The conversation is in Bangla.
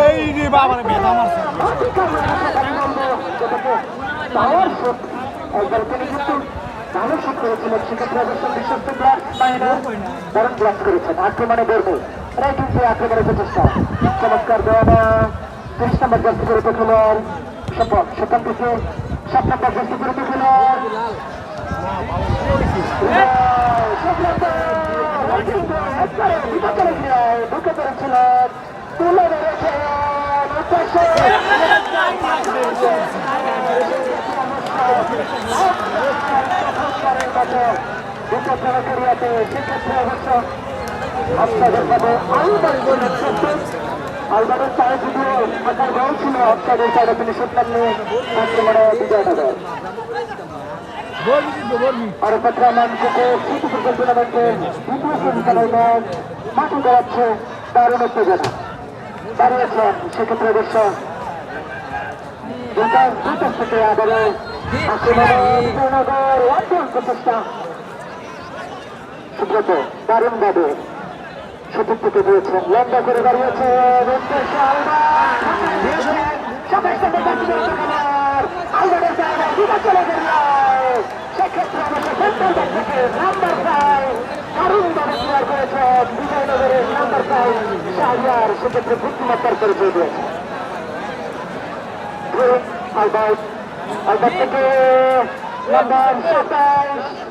এই রে বাবা রে বেদা মারছে আক্রমণে গড়বে এরাই কিন্তু আক্রমণের প্রচেষ্টা চমৎকার দেওয়ানা 30 নম্বর জার্সি করে খেলোয়াড় সেখান থেকে 7 নম্বর জার্সি করে খেলোয়াড় ঢুকে পেরেছিলেন তুলে ধরেছেন সেক্ষেত্রে অবশ্য আপনাদের কাছে আলবারের চায়ে যদিও থাকার গল ছিল আপনাদের চাইলে তিনি সুতরাং নিয়ে আক্রমণে বিজয় নগর মাঠে গড়াচ্ছে দারুণ উত্তেজনা দাঁড়িয়েছেন সেক্ষেত্রে অবশ্য থেকে আবারও বিজয়নগর ওয়ান প্রচেষ্টা সুব্রত দারুণ ভাবে সঠিক থেকে দিয়েছেন লম্বা করে দাঁড়িয়েছে সেক্ষেত্রে নাম্বার 5 দারুণ ভাবে ক্লিয়ার করেছেন বিজয়নগরের নাম্বার 5 শাহরিয়ার সেক্ষেত্রে বুদ্ধিমত্তার করে দিয়েছে আলবার্ট থেকে নাম্বার 27